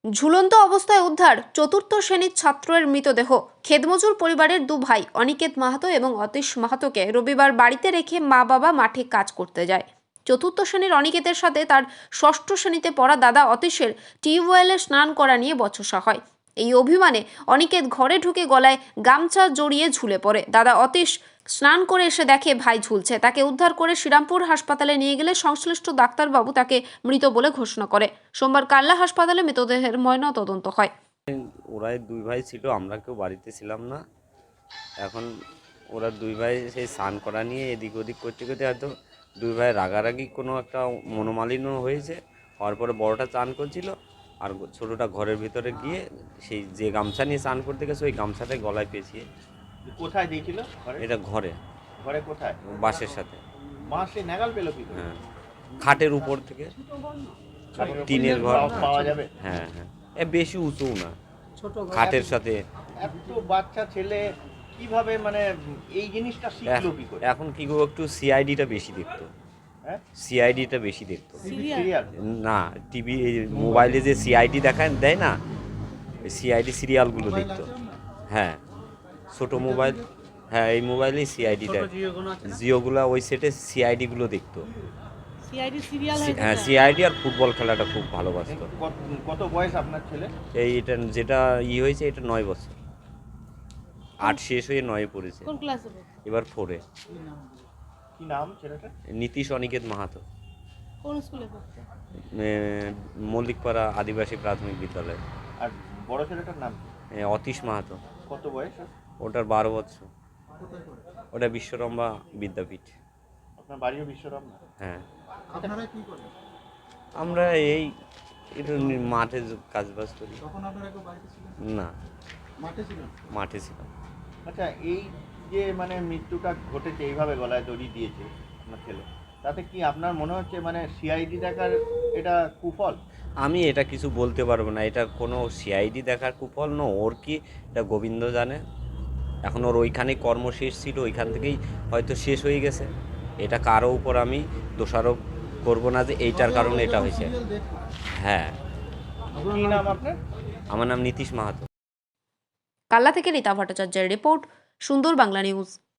ঝুলন্ত অবস্থায় উদ্ধার চতুর্থ শ্রেণীর ছাত্রের মৃতদেহ। খেতমজুর পরিবারের দু ভাই অনিকেত মাহাতো এবং অতীশ মাহাতোকে রবিবার বাড়িতে রেখে মা বাবা মাঠে কাজ করতে যায়। চতুর্থ শ্রেণীর অনিকেতের সাথে তার ষষ্ঠ শ্রেণীতে পড়া দাদা অতীশের টিউবওয়েলে স্নান করা নিয়ে বচসা হয়। এই অভিমানে অনিকেত ঘরে ঢুকে গলায় গামছা জড়িয়ে ঝুলে পড়ে। দাদা অতীশ স্নান করে এসে দেখে ভাই ঝুলছে। তাকে উদ্ধার করে শ্রীরামপুর হাসপাতালে নিয়ে গেলে সংশ্লিষ্ট ডাক্তারবাবু তাকে মৃত বলে ঘোষণা করে। সোমবার কাল্লা হাসপাতালে মৃতদেহের ময়নাতদন্ত হয়। ওরাই দুই ভাই ছিল, আমরা কেউ বাড়িতে ছিলাম না। এখন ওরা দুই ভাই সেই স্নান করা নিয়ে এদিক ওদিক করতে করতে হয়তো দুই ভাই রাগারাগি কোনো একটা মনোমালিন্য হয়েছে। হওয়ার পরে বড়টা চান করছিল আর ছোটোটা ঘরের ভিতরে গিয়ে সেই যে গামছা নিয়ে স্নান করতে গেছে ওই গামছাটাই গলায় পেঁচিয়ে। কোথায় দিয়েছিল? এটা ঘরে। ঘরে কোথায়? বাসের সাথে। বাসে নাগাল পেল কি করে? হ্যাঁ, খাটের উপর থেকে। টিনের ঘর পাওয়া যাবে? হ্যাঁ হ্যাঁ, বেশি উঁচু না, খাটের সাথে। এত বাচ্চা ছেলে কিভাবে মানে এই জিনিসটা শিখলো কি করে? এখন কি করবো, একটু সিআইডিটা বেশি দেখতো। হ্যাঁ, সিআইডিটা বেশি দেখতো। সিরিয়াল না, টিভি মোবাইলে যে সিআইডি দেয় না, ওই সিআইডি সিরিয়ালগুলো দেখতো। হ্যাঁ, ছোট মোবাইল। হ্যাঁ, এই মোবাইলেই সিআইডি দেয়, জিওগুলো ওই সেটে সিআইডিগুলো দেখতো। হ্যাঁ, সিআইডি আর ফুটবল খেলাটা খুব ভালোবাসতো। কত বয়স আপনার ছেলে? এটা যেটা হয়েছে এটা 9 বছর। 8 শেষ হয়ে 9 পড়েছে। কোন ক্লাসে? এবার 4-এ। কি নাম ছেলেটা? নীতিশ অনিকেত মাহাতো। কোন স্কুলে পড়তো? মল্লিকপাড়া আদিবাসী প্রাথমিক বিদ্যালয়। আর বড় ছেলেটার নাম কি? অতীশ মাহাতো। কত বয়স? ওটার 12 বছর। ওটা বিশ্বরম্ভা বিদ্যাপীঠ। আপনার বাড়িও বিশ্বরম্ভা? হ্যাঁ। আপনারা কি করেন? আমরা এই একটু মাঠে কাজবাজ করি। তখন আপনারা কেউ বাড়িতে ছিলেন না, ছিলেন? মাঠে ছিলাম। আচ্ছা, এই যে মানে মৃত্যুটা ঘটেছে এইভাবে গলায় দড়ি দিয়েছে আপনার ছেলে, তাতে কি আপনার মনে হচ্ছে মানে সিআইডি দেখার এটা কুফল? আমি এটা কিছু বলতে পারবো না, এটা কোনো সিআইডি দেখার কুফল না, ওর কি এটা গোবিন্দ জানে। এখন ওর ওইখানেই কর্ম শেষ ছিল, ওইখান থেকেই হয়তো শেষ হয়ে গেছে। এটা কারো উপর আমি দোষারোপ করবো না যে এইটার কারণে এটা হয়েছে। হ্যাঁ। কি নাম আপনার? আমার নাম নীতিশ মাহাতো। কাল্লা থেকে রীতা ভট্টাচার্যের রিপোর্ট, সুন্দর বাংলা নিউজ।